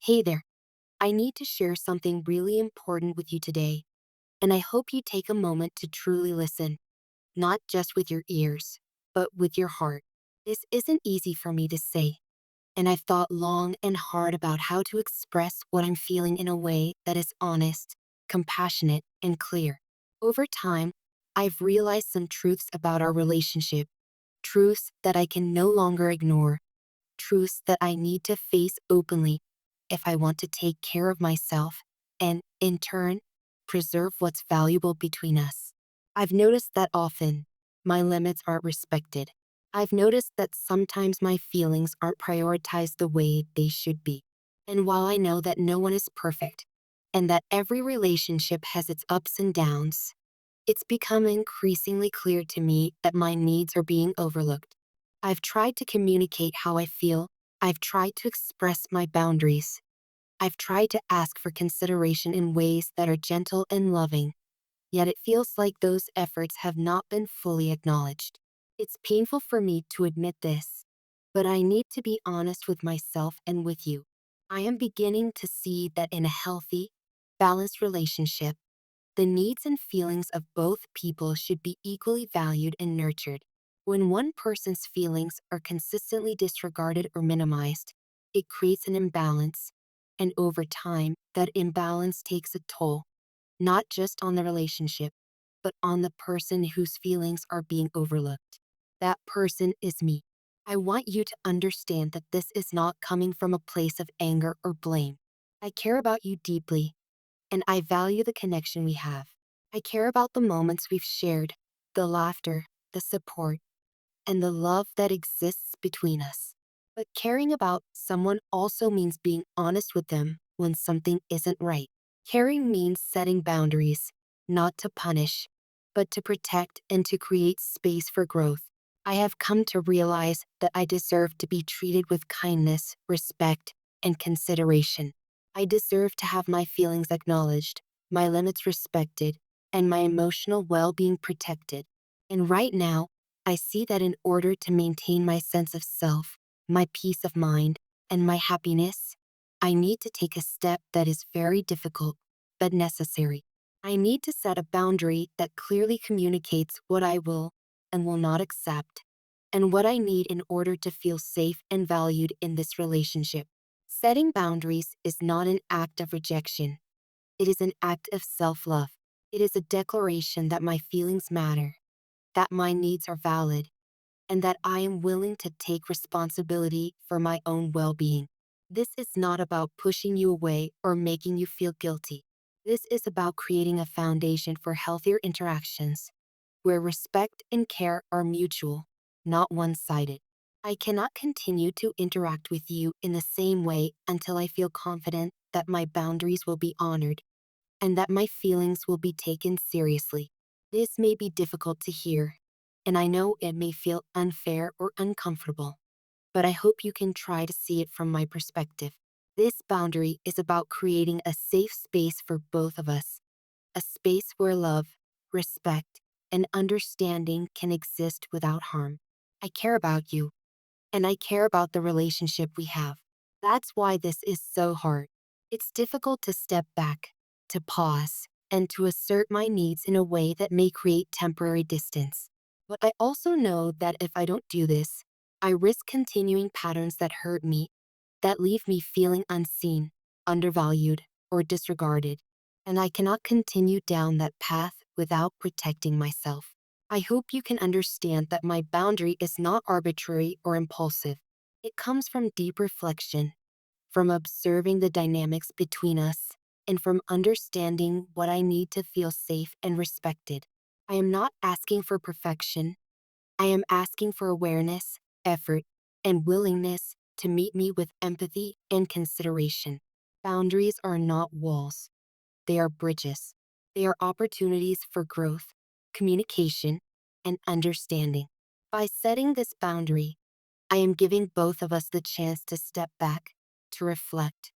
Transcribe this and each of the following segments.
Hey there, I need to share something really important with you today, and I hope you take a moment to truly listen, not just with your ears, but with your heart. This isn't easy for me to say, and I've thought long and hard about how to express what I'm feeling in a way that is honest, compassionate, and clear. Over time, I've realized some truths about our relationship, truths that I can no longer ignore, truths that I need to face openly if I want to take care of myself and, in turn, preserve what's valuable between us. I've noticed that often my limits aren't respected. I've noticed that sometimes my feelings aren't prioritized the way they should be. And while I know that no one is perfect and that every relationship has its ups and downs, it's become increasingly clear to me that my needs are being overlooked. I've tried to communicate how I feel. I've tried to express my boundaries. I've tried to ask for consideration in ways that are gentle and loving, yet it feels like those efforts have not been fully acknowledged. It's painful for me to admit this, but I need to be honest with myself and with you. I am beginning to see that in a healthy, balanced relationship, the needs and feelings of both people should be equally valued and nurtured. When one person's feelings are consistently disregarded or minimized, it creates an imbalance, and over time, that imbalance takes a toll, not just on the relationship, but on the person whose feelings are being overlooked. That person is me. I want you to understand that this is not coming from a place of anger or blame. I care about you deeply, and I value the connection we have. I care about the moments we've shared, the laughter, the support, and the love that exists between us. But caring about someone also means being honest with them when something isn't right. Caring means setting boundaries, not to punish, but to protect and to create space for growth. I have come to realize that I deserve to be treated with kindness, respect, and consideration. I deserve to have my feelings acknowledged, my limits respected, and my emotional well being protected. And right now, I see that in order to maintain my sense of self, my peace of mind, and my happiness, I need to take a step that is very difficult, but necessary. I need to set a boundary that clearly communicates what I will and will not accept, and what I need in order to feel safe and valued in this relationship. Setting boundaries is not an act of rejection, it is an act of self love. It is a declaration that my feelings matter, that my needs are valid, and that I am willing to take responsibility for my own well being. This is not about pushing you away or making you feel guilty. This is about creating a foundation for healthier interactions where respect and care are mutual, not one sided. I cannot continue to interact with you in the same way until I feel confident that my boundaries will be honored and that my feelings will be taken seriously. This may be difficult to hear, and I know it may feel unfair or uncomfortable, but I hope you can try to see it from my perspective. This boundary is about creating a safe space for both of us, a space where love, respect, and understanding can exist without harm. I care about you, and I care about the relationship we have. That's why this is so hard. It's difficult to step back, to pause, and to assert my needs in a way that may create temporary distance. But I also know that if I don't do this, I risk continuing patterns that hurt me, that leave me feeling unseen, undervalued, or disregarded. And I cannot continue down that path without protecting myself. I hope you can understand that my boundary is not arbitrary or impulsive. It comes from deep reflection, from observing the dynamics between us, and from understanding what I need to feel safe and respected. I am not asking for perfection. I am asking for awareness, effort, and willingness to meet me with empathy and consideration. Boundaries are not walls, they are bridges. They are opportunities for growth, communication, and understanding. By setting this boundary, I am giving both of us the chance to step back, to reflect,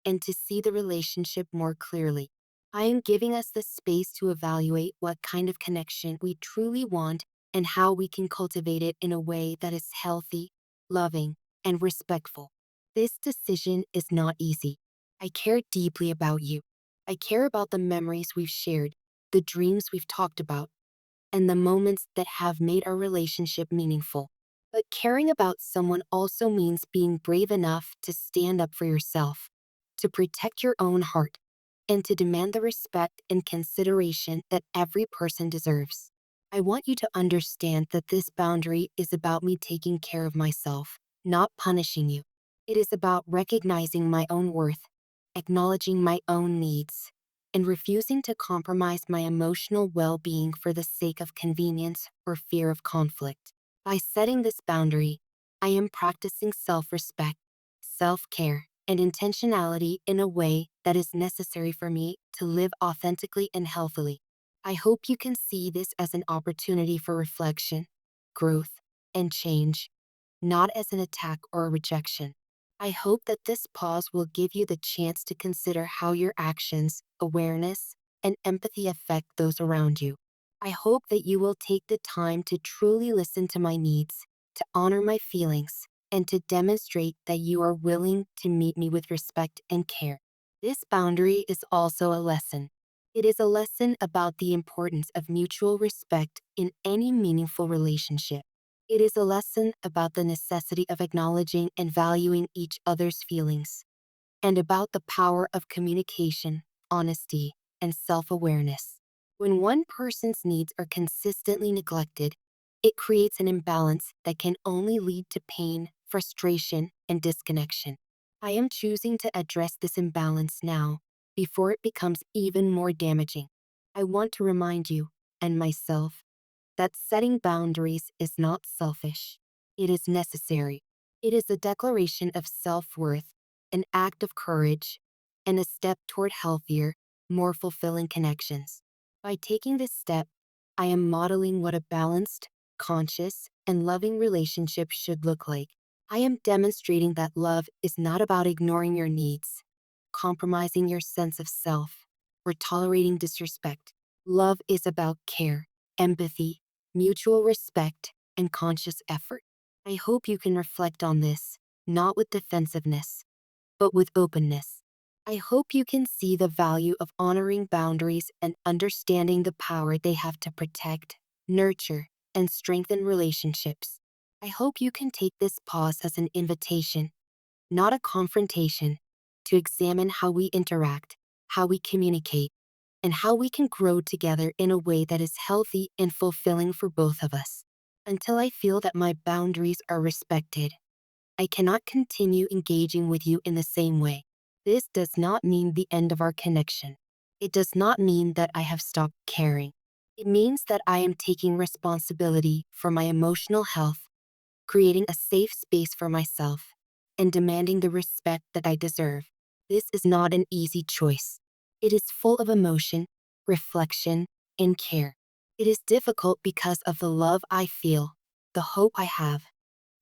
and to see the relationship more clearly. I am giving us the space to evaluate what kind of connection we truly want and how we can cultivate it in a way that is healthy, loving, and respectful. This decision is not easy. I care deeply about you. I care about the memories we've shared, the dreams we've talked about, and the moments that have made our relationship meaningful. But caring about someone also means being brave enough to stand up for yourself, to protect your own heart, and to demand the respect and consideration that every person deserves. I want you to understand that this boundary is about me taking care of myself, not punishing you. It is about recognizing my own worth, acknowledging my own needs, and refusing to compromise my emotional well being for the sake of convenience or fear of conflict. By setting this boundary, I am practicing self respect, self care, and intentionality in a way that is necessary for me to live authentically and healthily. I hope you can see this as an opportunity for reflection, growth, and change, not as an attack or a rejection. I hope that this pause will give you the chance to consider how your actions, awareness, and empathy affect those around you. I hope that you will take the time to truly listen to my needs, to honor my feelings, and to demonstrate that you are willing to meet me with respect and care. This boundary is also a lesson. It is a lesson about the importance of mutual respect in any meaningful relationship. It is a lesson about the necessity of acknowledging and valuing each other's feelings, and about the power of communication, honesty, and self awareness. When one person's needs are consistently neglected, it creates an imbalance that can only lead to pain, frustration, and disconnection. I am choosing to address this imbalance now, before it becomes even more damaging. I want to remind you, and myself, that setting boundaries is not selfish. It is necessary. It is a declaration of self worth, an act of courage, and a step toward healthier, more fulfilling connections. By taking this step, I am modeling what a balanced, conscious, and loving relationship should look like. I am demonstrating that love is not about ignoring your needs, compromising your sense of self, or tolerating disrespect. Love is about care, empathy, mutual respect, and conscious effort. I hope you can reflect on this, not with defensiveness, but with openness. I hope you can see the value of honoring boundaries and understanding the power they have to protect, nurture, and strengthen relationships. I hope you can take this pause as an invitation, not a confrontation, to examine how we interact, how we communicate, and how we can grow together in a way that is healthy and fulfilling for both of us. Until I feel that my boundaries are respected, I cannot continue engaging with you in the same way. This does not mean the end of our connection. It does not mean that I have stopped caring. It means that I am taking responsibility for my emotional health, creating a safe space for myself, and demanding the respect that I deserve. This is not an easy choice. It is full of emotion, reflection, and care. It is difficult because of the love I feel, the hope I have,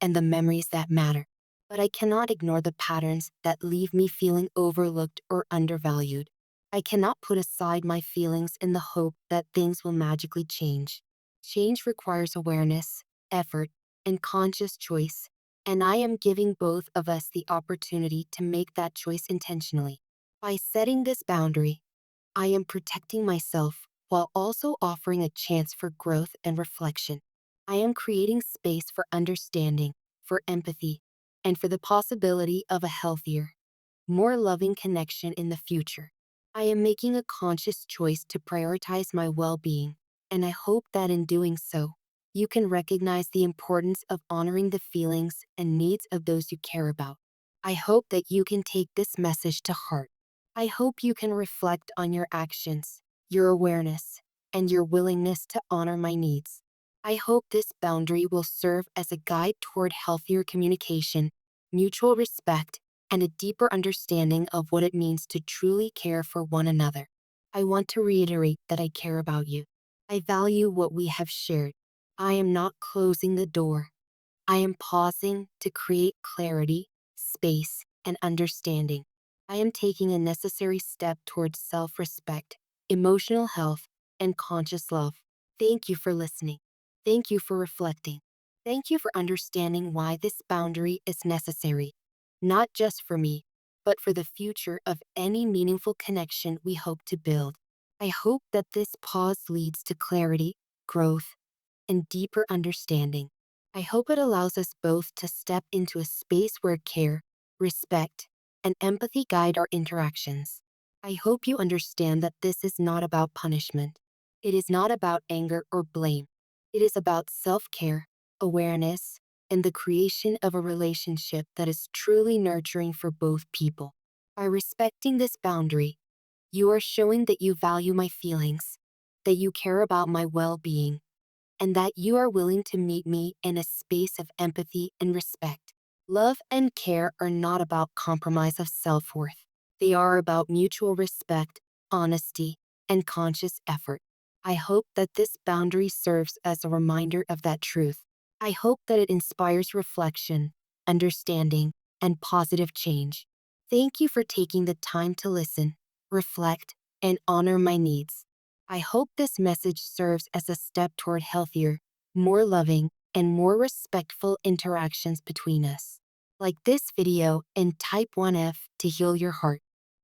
and the memories that matter. But I cannot ignore the patterns that leave me feeling overlooked or undervalued. I cannot put aside my feelings in the hope that things will magically change. Change requires awareness, effort, and conscious choice, and I am giving both of us the opportunity to make that choice intentionally. By setting this boundary, I am protecting myself while also offering a chance for growth and reflection. I am creating space for understanding, for empathy, and for the possibility of a healthier, more loving connection in the future. I am making a conscious choice to prioritize my well being, and I hope that in doing so, you can recognize the importance of honoring the feelings and needs of those you care about. I hope that you can take this message to heart. I hope you can reflect on your actions, your awareness, and your willingness to honor my needs. I hope this boundary will serve as a guide toward healthier communication, mutual respect, and a deeper understanding of what it means to truly care for one another. I want to reiterate that I care about you. I value what we have shared. I am not closing the door. I am pausing to create clarity, space, and understanding. I am taking a necessary step towards self respect, emotional health, and conscious love. Thank you for listening. Thank you for reflecting. Thank you for understanding why this boundary is necessary, not just for me, but for the future of any meaningful connection we hope to build. I hope that this pause leads to clarity, growth, and deeper understanding. I hope it allows us both to step into a space where care, respect, and empathy guide our interactions. I hope you understand that this is not about punishment. It is not about anger or blame. It is about self-care, awareness, and the creation of a relationship that is truly nurturing for both people. By respecting this boundary, you are showing that you value my feelings, that you care about my well-being, and that you are willing to meet me in a space of empathy and respect. Love and care are not about compromise of self-worth. They are about mutual respect, honesty, and conscious effort. I hope that this boundary serves as a reminder of that truth. I hope that it inspires reflection, understanding, and positive change. Thank you for taking the time to listen, reflect, and honor my needs. I hope this message serves as a step toward healthier, more loving, and more respectful interactions between us. Like this video and type 1F to heal your heart.